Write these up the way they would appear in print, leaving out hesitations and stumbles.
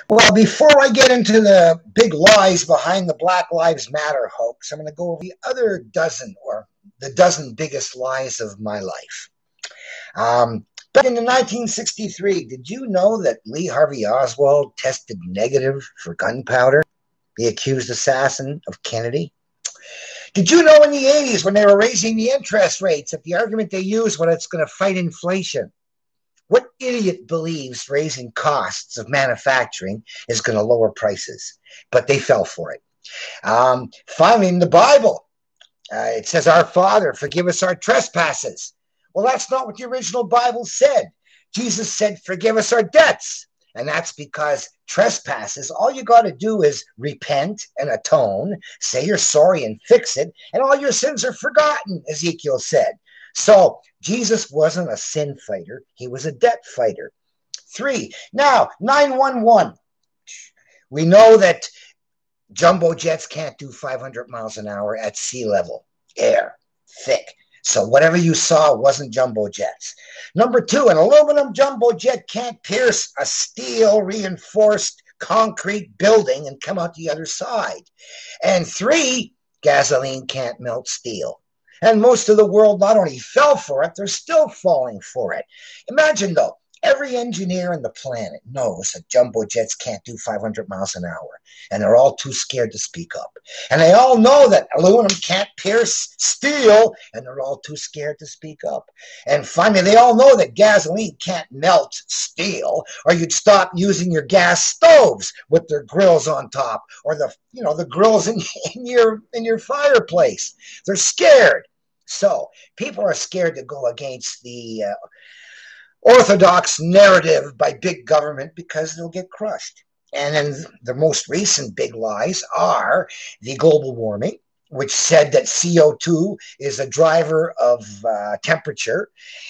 Well, before I get into the big lies behind the Black Lives Matter hoax, I'm going to go over the other dozen, or the dozen biggest lies of my life. Back in 1963, did you know that Lee Harvey Oswald tested negative for gunpowder, the accused assassin of Kennedy? Did you know in the 80s, when they were raising the interest rates, that the argument they used was it's going to fight inflation? What idiot believes raising costs of manufacturing is going to lower prices? But they fell for it. Finally, in the Bible, it says, "Our Father, forgive us our trespasses." Well, that's not what the original Bible said. Jesus said, "Forgive us our debts." And that's because trespasses, all you got to do is repent and atone, say you're sorry and fix it, and all your sins are forgotten, Ezekiel said. So Jesus wasn't a sin fighter. He was a debt fighter. 3, now 911. We know that jumbo jets can't do 500 miles an hour at sea level, air, thick. So whatever you saw wasn't jumbo jets. Number 2, an aluminum jumbo jet can't pierce a steel reinforced concrete building and come out the other side. And 3, gasoline can't melt steel. And most of the world not only fell for it, they're still falling for it. Imagine, though, every engineer on the planet knows that jumbo jets can't do 500 miles an hour, and they're all too scared to speak up. And they all know that aluminum can't pierce steel, and they're all too scared to speak up. And finally, they all know that gasoline can't melt steel, or you'd stop using your gas stoves with their grills on top, or the grills in your fireplace. They're scared. So people are scared to go against the orthodox narrative by big government because they'll get crushed. And then the most recent big lies are the global warming, which said that CO2 is a driver of temperature.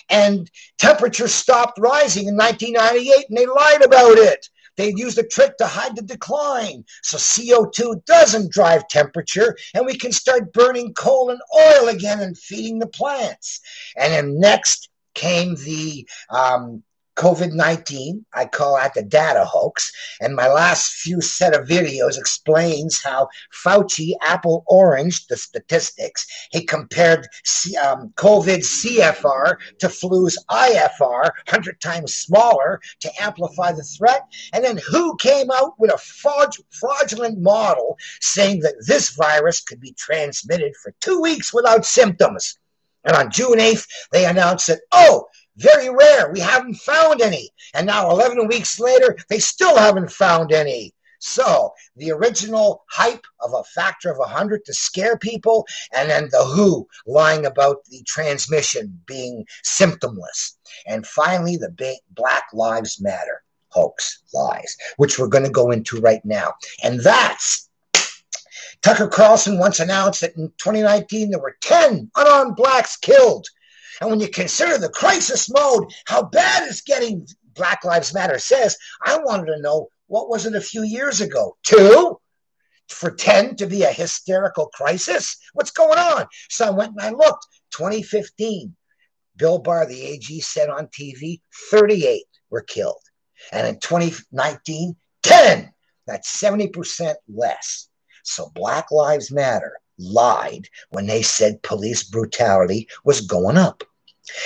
And temperature stopped rising in 1998, and they lied about it. They used a trick to hide the decline. So CO2 doesn't drive temperature, and we can start burning coal and oil again and feeding the plants. And then next came the COVID-19. I call that the data hoax. And my last few set of videos explains how Fauci, Apple Orange, the statistics, he compared COVID CFR to flu's IFR, 100 times smaller, to amplify the threat. And then WHO came out with a fraudulent model saying that this virus could be transmitted for 2 weeks without symptoms. And on June 8th, they announced that, very rare, we haven't found any. And now 11 weeks later, they still haven't found any. So the original hype of a factor of 100 to scare people, and then the WHO lying about the transmission being symptomless. And finally, the big Black Lives Matter hoax lies, which we're going to go into right now. And that's Tucker Carlson once announced that in 2019 there were 10 unarmed blacks killed. And when you consider the crisis mode, how bad it's getting, Black Lives Matter says, I wanted to know, what was it a few years ago? 2? For 10 to be a hysterical crisis? What's going on? So I went and I looked. 2015, Bill Barr, the AG, said on TV, 38 were killed. And in 2019, 10. That's 70% less. So Black Lives Matter lied when they said police brutality was going up.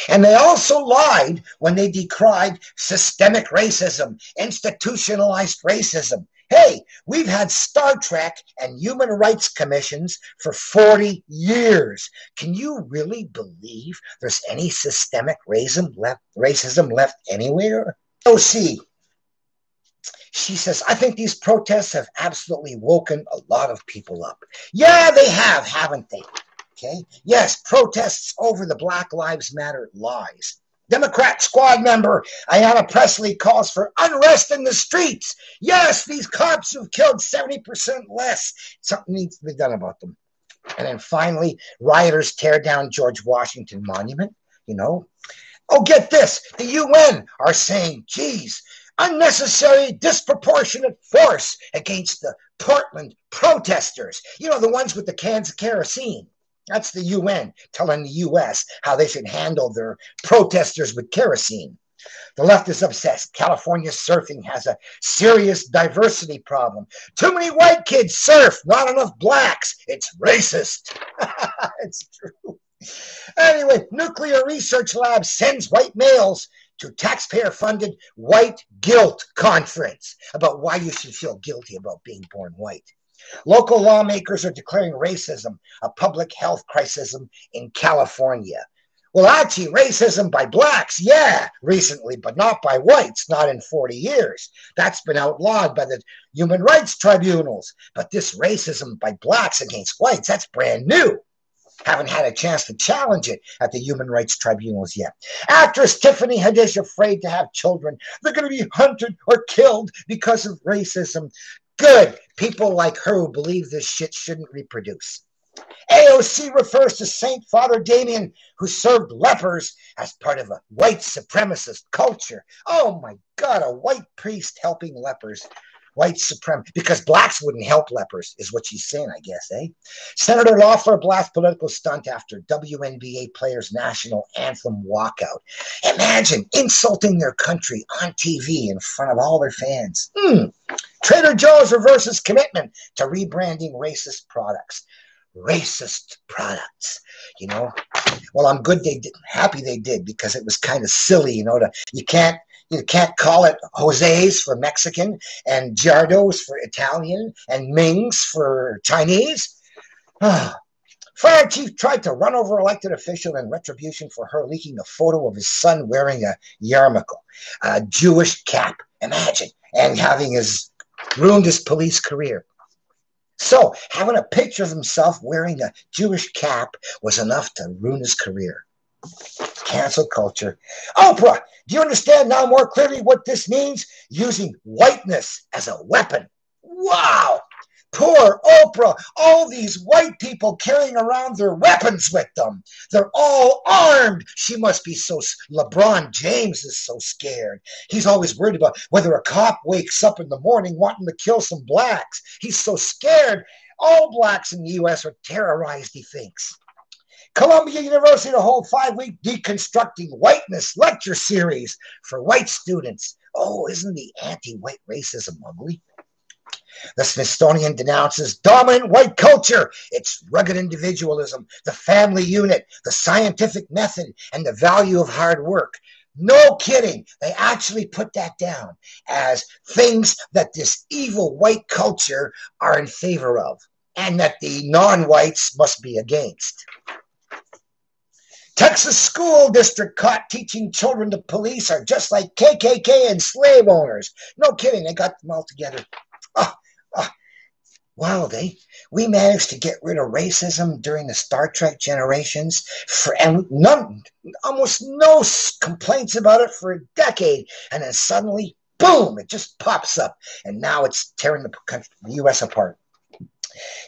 And they also lied when they decried systemic racism, institutionalized racism. Hey, we've had Star Trek and human rights commissions for 40 years. Can you really believe there's any systemic racism left anywhere? OC. She says, I think these protests have absolutely woken a lot of people up. Yeah, they have, haven't they? Okay. Yes, protests over the Black Lives Matter lies. Democrat squad member Ayanna Pressley calls for unrest in the streets. Yes, these cops who've killed 70% less. Something needs to be done about them. And then finally, rioters tear down George Washington Monument. Oh, get this. The UN are saying, geez, unnecessary, disproportionate force against the Portland protesters. The ones with the cans of kerosene. That's the UN telling the US how they should handle their protesters with kerosene. The left is obsessed. California surfing has a serious diversity problem. Too many white kids surf, not enough blacks. It's racist. It's true. Anyway, nuclear research lab sends white males to taxpayer-funded white guilt conference about why you should feel guilty about being born white. Local lawmakers are declaring racism a public health crisis in California. Well, actually, racism by blacks, yeah, recently, but not by whites, not in 40 years. That's been outlawed by the Human Rights Tribunals. But this racism by blacks against whites, that's brand new. Haven't had a chance to challenge it at the Human Rights Tribunals yet. Actress Tiffany Haddish afraid to have children. They're going to be hunted or killed because of racism. Good. People like her who believe this shit shouldn't reproduce. AOC refers to Saint Father Damien, who served lepers as part of a white supremacist culture. Oh my God, a white priest helping lepers. White supremacy, because blacks wouldn't help lepers, is what she's saying, I guess, eh? Senator Loeffler blasts political stunt after WNBA players' national anthem walkout. Imagine insulting their country on TV in front of all their fans. Trader Joe's reverses commitment to rebranding racist products. Racist products, you know. Well, I'm good they did, happy they did, because it was kind of silly, you know. You can't call it Jose's for Mexican and Giardo's for Italian and Ming's for Chinese. Fire chief tried to run over elected official in retribution for her leaking a photo of his son wearing a yarmulke, a Jewish cap. Imagine, and ruined his police career. So, having a picture of himself wearing a Jewish cap was enough to ruin his career. Cancel culture. Oprah, do you understand now more clearly what this means? Using whiteness as a weapon. Wow! Poor Oprah. All these white people carrying around their weapons with them. They're all armed. She must be so... LeBron James is so scared. He's always worried about whether a cop wakes up in the morning wanting to kill some blacks. He's so scared. All blacks in the U.S. are terrorized, he thinks. Columbia University to hold 5-week Deconstructing Whiteness lecture series for white students. Oh, isn't the anti-white racism ugly? The Smithsonian denounces dominant white culture, its rugged individualism, the family unit, the scientific method, and the value of hard work. No kidding. They actually put that down as things that this evil white culture are in favor of, and that the non-whites must be against. Texas school district caught teaching children to police are just like KKK and slave owners. No kidding. They got them all together. Wow, we managed to get rid of racism during the Star Trek generations, and almost no complaints about it for a decade, and then suddenly, boom, it just pops up, and now it's tearing the U.S. apart.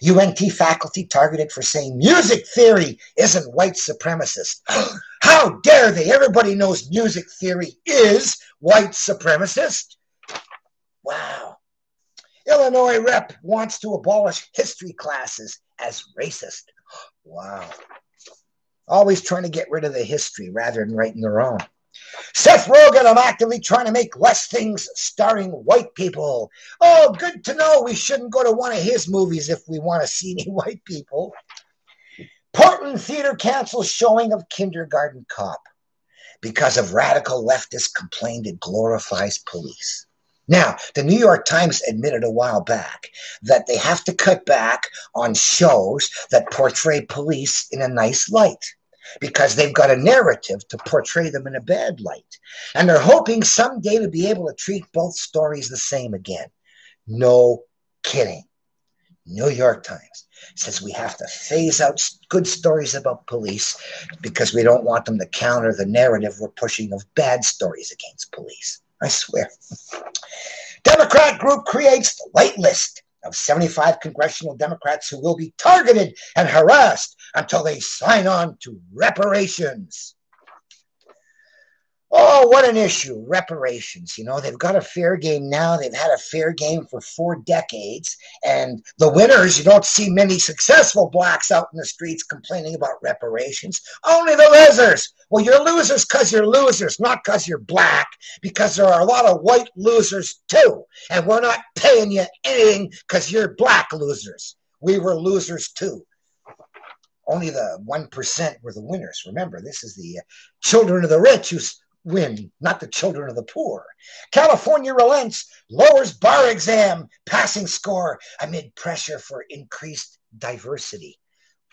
UNT faculty targeted for saying music theory isn't white supremacist. How dare they? Everybody knows music theory is white supremacist. Wow. Illinois rep wants to abolish history classes as racist. Wow. Always trying to get rid of the history rather than writing their own. Seth Rogen, I'm actively trying to make less things starring white people. Oh, good to know. We shouldn't go to one of his movies if we want to see any white people. Portland Theater cancels showing of Kindergarten Cop because of radical leftist complaint it glorifies police. Now, the New York Times admitted a while back that they have to cut back on shows that portray police in a nice light because they've got a narrative to portray them in a bad light. And they're hoping someday to be able to treat both stories the same again. No kidding. New York Times says we have to phase out good stories about police because we don't want them to counter the narrative we're pushing of bad stories against police. I swear. Democrat group creates the white list of 75 congressional Democrats who will be targeted and harassed until they sign on to reparations. Oh, Oh, what an issue. Reparations. You know, they've got a fair game now. They've had a fair game for 4 decades. And the winners, you don't see many successful blacks out in the streets complaining about reparations. Only the losers. Well, you're losers because you're losers, not because you're black, because there are a lot of white losers too. And we're not paying you anything because you're black losers. We were losers too. Only the 1% were the winners. Remember, this is the children of the rich who win, not the children of the poor. California relents, lowers bar exam passing score amid pressure for increased diversity.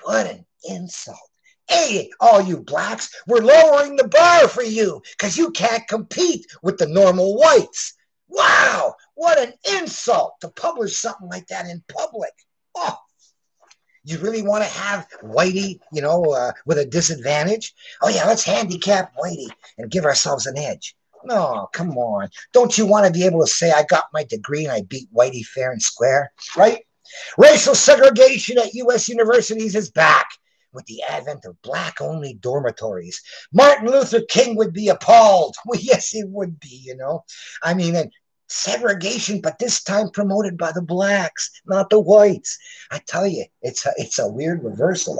What an insult. Hey, all you blacks, we're lowering the bar for you because you can't compete with the normal whites. Wow, what an insult to publish something like that in public. Oh, you really want to have Whitey, with a disadvantage? Oh, yeah, let's handicap Whitey and give ourselves an edge. No, come on. Don't you want to be able to say, I got my degree and I beat Whitey fair and square, right? Racial segregation at U.S. universities is back with the advent of black-only dormitories. Martin Luther King would be appalled. Well, yes, he would be, I mean, segregation, but this time promoted by the blacks, not the whites. I tell you, it's a weird reversal.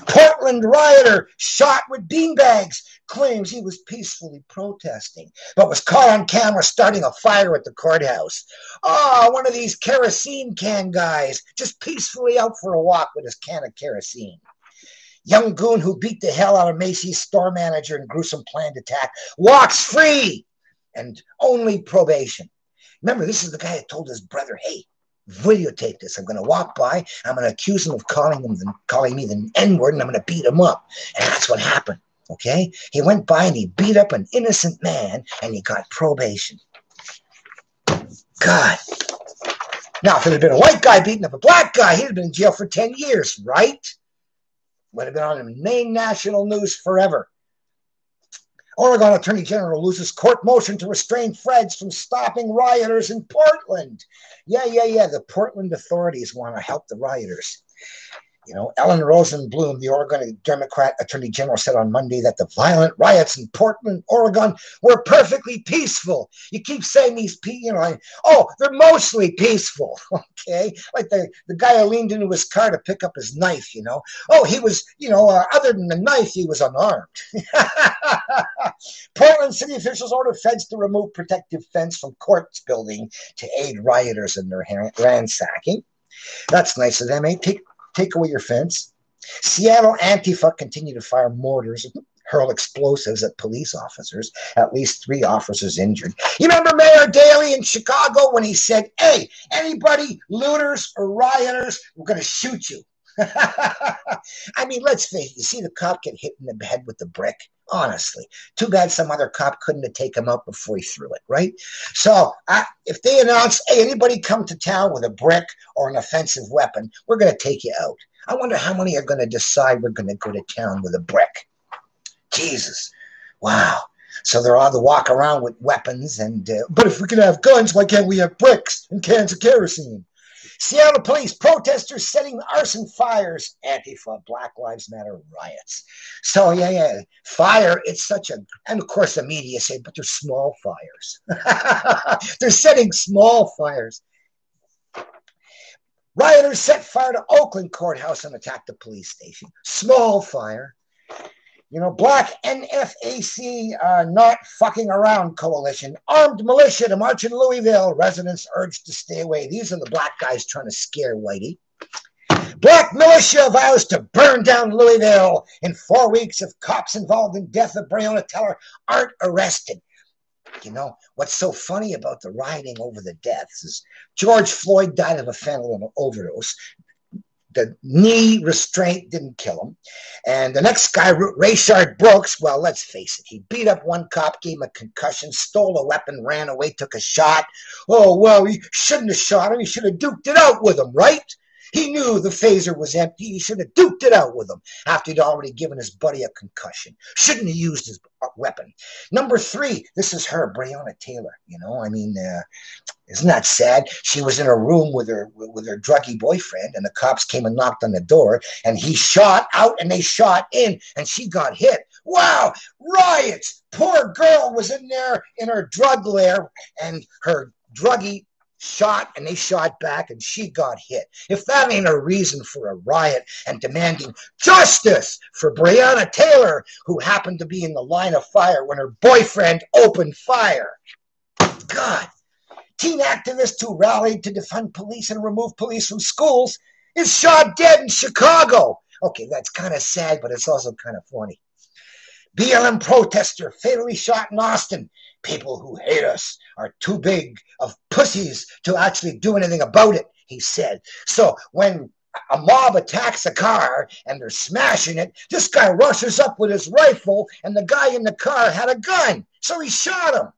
Portland rioter shot with beanbags claims he was peacefully protesting, but was caught on camera starting a fire at the courthouse. Oh, one of these kerosene can guys, just peacefully out for a walk with his can of kerosene. Young goon who beat the hell out of Macy's store manager in gruesome planned attack walks free and only probation. Remember, this is the guy that told his brother, hey, videotape this. I'm going to walk by. I'm going to accuse him of calling me the N-word, and I'm going to beat him up. And that's what happened, okay? He went by and he beat up an innocent man, and he got probation. God. Now, if it had been a white guy beating up a black guy, he'd have been in jail for 10 years, right? Would have been on the main national news forever. Oregon Attorney General loses court motion to restrain feds from stopping rioters in Portland. Yeah. The Portland authorities want to help the rioters. Ellen Rosenblum, the Oregon Democrat Attorney General, said on Monday that the violent riots in Portland, Oregon, were perfectly peaceful. You keep saying these people, they're mostly peaceful, okay? Like the guy who leaned into his car to pick up his knife, Oh, he was, other than the knife, he was unarmed. Portland city officials ordered feds to remove protective fence from courts building to aid rioters in their ransacking. That's nice of them, eh? Take away your fence. Seattle Antifa continue to fire mortars and hurl explosives at police officers. At least 3 officers injured. You remember Mayor Daley in Chicago when he said, hey, anybody, looters or rioters, we're going to shoot you. I mean, let's face it. You see the cop get hit in the head with the brick. Honestly, too bad some other cop couldn't have taken him out before he threw it, right? So if they announce, hey, anybody come to town with a brick or an offensive weapon, we're going to take you out. I wonder how many are going to decide we're going to go to town with a brick. Jesus. Wow. So they're all to walk around with weapons. But if we can have guns, why can't we have bricks and cans of kerosene? Seattle police, protesters setting arson fires, Antifa, Black Lives Matter riots. So, fire, it's and of course the media say, but they're small fires. They're setting small fires. Rioters set fire to Oakland courthouse and attacked the police station. Small fire. Black NFAC Not Fucking Around Coalition, armed militia to march in Louisville. Residents urged to stay away. These are the black guys trying to scare Whitey. Black militia vows to burn down Louisville in 4 weeks if cops involved in death of Breonna Taylor aren't arrested. What's so funny about the rioting over the deaths is George Floyd died of a fentanyl overdose. The knee restraint didn't kill him. And the next guy, Rayshard Brooks, well, let's face it. He beat up one cop, gave him a concussion, stole a weapon, ran away, took a shot. Oh, well, he shouldn't have shot him. He should have duked it out with him, right? He knew the phaser was empty. He should have duked it out with him after he'd already given his buddy a concussion. Shouldn't have used his weapon. Number 3, this is her, Breonna Taylor. Isn't that sad? She was in a room with her druggy boyfriend, and the cops came and knocked on the door, and he shot out and they shot in, and she got hit. Wow, riots. Poor girl was in there in her drug lair, and her druggie shot, and they shot back, and she got hit. If that ain't a reason for a riot and demanding justice for Breonna Taylor, who happened to be in the line of fire when her boyfriend opened fire. God. Teen activist who rallied to defund police and remove police from schools is shot dead in Chicago. Okay, that's kind of sad, but it's also kind of funny. BLM protester fatally shot in Austin. People who hate us are too big of pussies to actually do anything about it, he said. So when a mob attacks a car and they're smashing it, this guy rushes up with his rifle, and the guy in the car had a gun, so he shot him.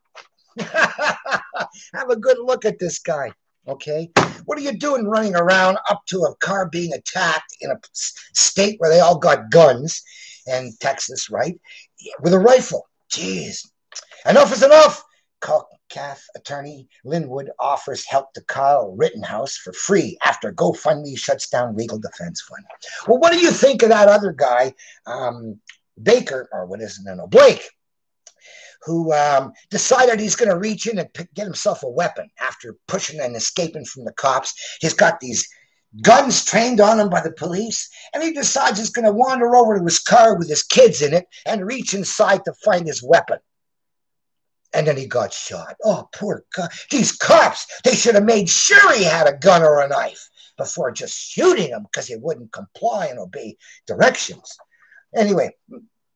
Have a good look at this guy, okay? What are you doing running around up to a car being attacked in a state where they all got guns, and Texas, right, with a rifle? Jeez. Enough is enough. Cath attorney Linwood offers help to Kyle Rittenhouse for free after GoFundMe shuts down legal defense fund. Well, what do you think of that other guy, Baker, or what is it? No, Blake, who decided he's going to reach in and get himself a weapon after pushing and escaping from the cops. He's got these guns trained on him by the police, and he decides he's going to wander over to his car with his kids in it and reach inside to find his weapon. And then he got shot. Oh, poor God. These cops, they should have made sure he had a gun or a knife before just shooting him because he wouldn't comply and obey directions. Anyway,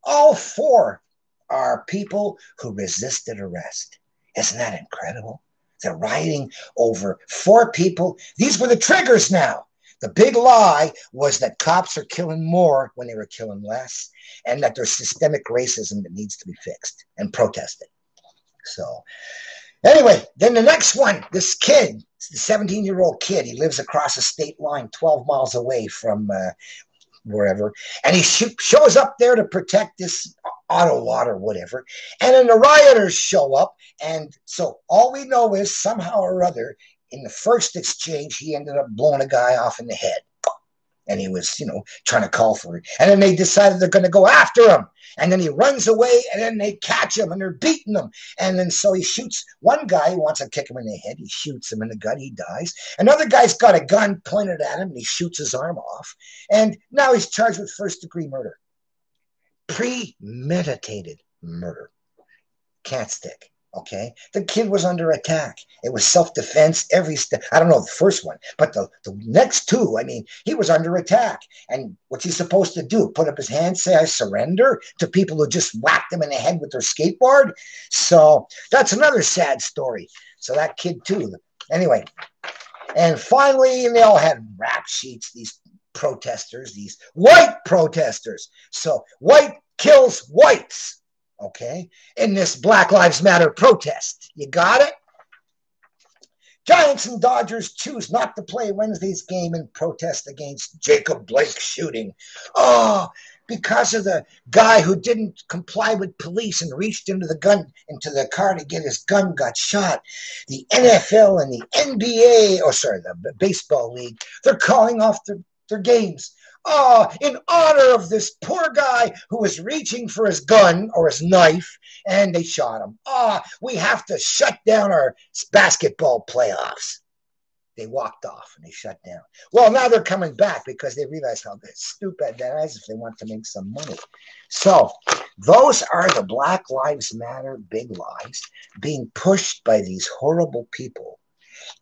all four are people who resisted arrest. Isn't that incredible? They're rioting over 4 people. These were the triggers now. The big lie was that cops are killing more when they were killing less, and that there's systemic racism that needs to be fixed and protested. So anyway, then the next one, this kid, the 17-year-old kid, he lives across a state line 12 miles away from wherever, and he shows up there to protect this auto lot or whatever, and then the rioters show up, and so all we know is somehow or other in the first exchange he ended up blowing a guy off in the head, and he was, trying to call for it, and then they decided they're going to go after him, and then he runs away, and then they catch him, and they're beating him, and then so he shoots one guy who wants to kick him in the head. He shoots him in the gut. He dies. Another guy's got a gun pointed at him, and he shoots his arm off, and now he's charged with first-degree murder. Premeditated murder. Can't stick. Okay, the kid was under attack. It was self-defense every step. I don't know the first one, but the next 2, I mean, he was under attack. And what's he supposed to do? Put up his hand, say, I surrender to people who just whacked him in the head with their skateboard? So that's another sad story. So that kid too. Anyway, and finally, and they all had rap sheets, these protesters, these white protesters. So white kills whites. Okay, in this Black Lives Matter protest. You got it? Giants and Dodgers choose not to play Wednesday's game in protest against Jacob Blake shooting. Oh, because of the guy who didn't comply with police and reached into the car to get his gun, got shot. The NFL and the NBA, the baseball league, they're calling off their games. In honor of this poor guy who was reaching for his gun or his knife, and they shot him. We have to shut down our basketball playoffs. They walked off and they shut down. Well, now they're coming back because they realize how stupid that is if they want to make some money. So those are the Black Lives Matter big lies being pushed by these horrible people.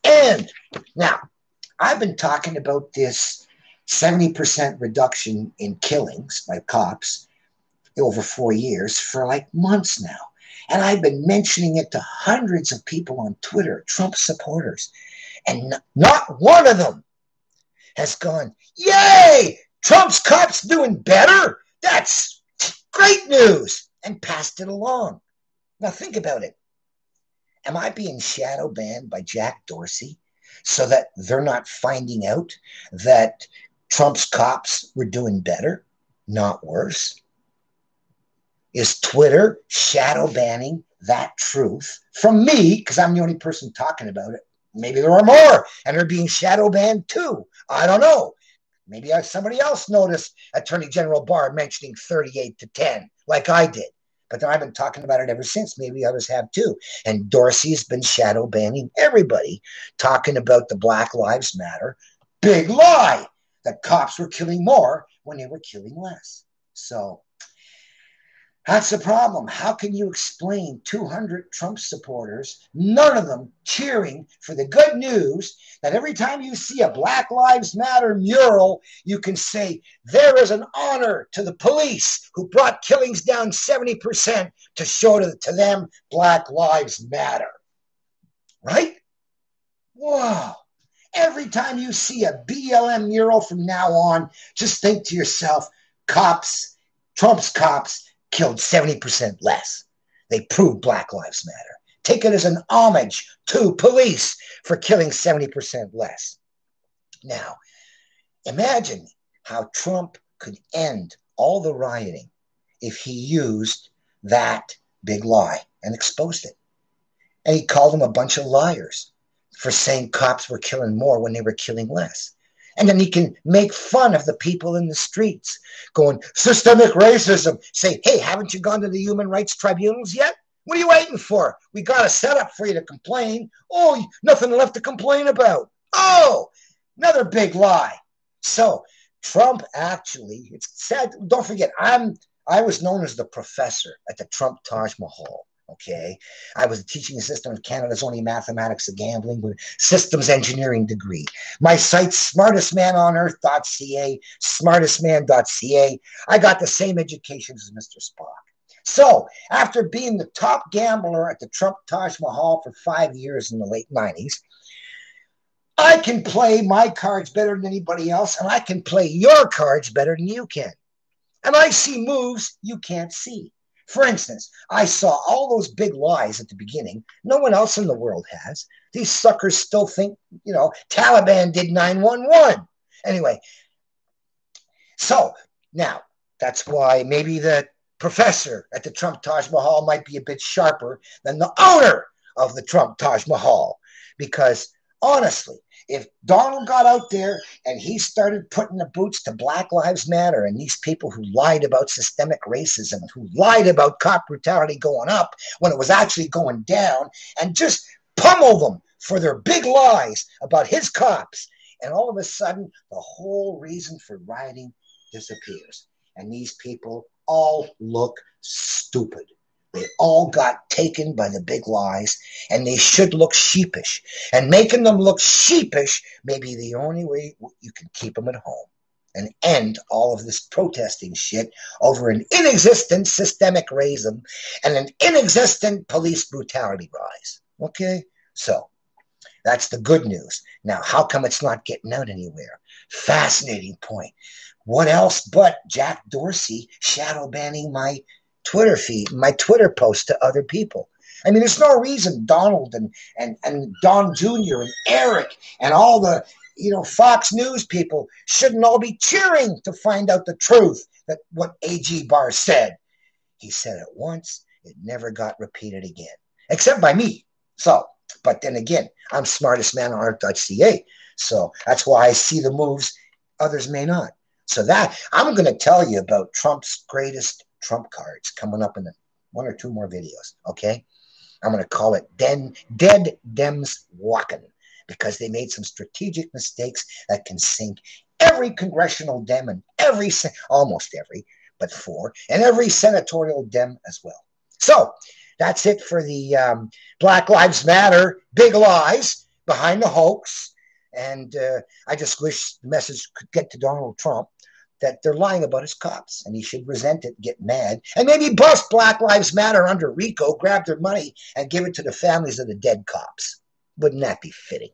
And now, I've been talking about this 70% reduction in killings by cops over 4 years for like months now. And I've been mentioning it to hundreds of people on Twitter, Trump supporters. And not one of them has gone, yay, Trump's cops doing better? That's great news, and passed it along. Now think about it. Am I being shadow banned by Jack Dorsey so that they're not finding out that Trump's cops were doing better, not worse? Is Twitter shadow banning that truth from me because I'm the only person talking about it? Maybe there are more and they're being shadow banned too. I don't know. Maybe somebody else noticed Attorney General Barr mentioning 38-10, like I did. But then I've been talking about it ever since. Maybe others have too. And Dorsey's been shadow banning everybody, talking about the Black Lives Matter big lie that cops were killing more when they were killing less. So that's the problem. How can you explain 200 Trump supporters, none of them cheering for the good news that every time you see a Black Lives Matter mural, you can say, there is an honor to the police who brought killings down 70% to show to them Black Lives Matter. Right? Wow. Every time you see a BLM mural from now on, just think to yourself, cops, Trump's cops, killed 70% less. They proved Black Lives Matter. Take it as an homage to police for killing 70% less. Now, imagine how Trump could end all the rioting if he used that big lie and exposed it. And he called them a bunch of liars for saying cops were killing more when they were killing less. And then he can make fun of the people in the streets going, systemic racism. Say, hey, haven't you gone to the Human Rights Tribunals yet? What are you waiting for? We got a setup for you to complain. Oh, nothing left to complain about. Oh, another big lie. So Trump actually, it's sad. Don't forget, I was known as the professor at the Trump Taj Mahal. Okay, I was a teaching assistant of Canada's only mathematics and gambling with systems engineering degree. My site's smartestmanonearth.ca, smartestman.ca. I got the same education as Mr. Spock. So after being the top gambler at the Trump Taj Mahal for 5 years in the late 90s, I can play my cards better than anybody else, and I can play your cards better than you can. And I see moves you can't see. For instance, I saw all those big lies at the beginning. No one else in the world has. These suckers still think, Taliban did 9/11. Anyway, so now that's why maybe the professor at the Trump Taj Mahal might be a bit sharper than the owner of the Trump Taj Mahal. Because honestly, if Donald got out there and he started putting the boots to Black Lives Matter and these people who lied about systemic racism, who lied about cop brutality going up when it was actually going down, and just pummel them for their big lies about his cops, and all of a sudden the whole reason for rioting disappears. And these people all look stupid. They all got taken by the big lies, and they should look sheepish. And making them look sheepish may be the only way you can keep them at home and end all of this protesting shit over an inexistent systemic racism and an inexistent police brutality rise. Okay? So that's the good news. Now, how come it's not getting out anywhere? Fascinating point. What else but Jack Dorsey shadow banning my Twitter feed, my Twitter post to other people? I mean, there's no reason Donald and Don Jr. and Eric and all the Fox News people shouldn't all be cheering to find out the truth that what AG Barr said. He said it once, it never got repeated again, except by me. So, but then again, I'm smartestmanonearth.ca, so that's why I see the moves others may not. So that I'm going to tell you about Trump's greatest Trump cards coming up in one or two more videos, okay? I'm going to call it Dead Dems Walking, because they made some strategic mistakes that can sink every congressional Dem and almost every, but 4, and every senatorial Dem as well. So that's it for the Black Lives Matter big lies behind the hoax. And I just wish the message could get to Donald Trump that they're lying about his cops, and he should resent it, get mad, and maybe bust Black Lives Matter under RICO, grab their money, and give it to the families of the dead cops. Wouldn't that be fitting?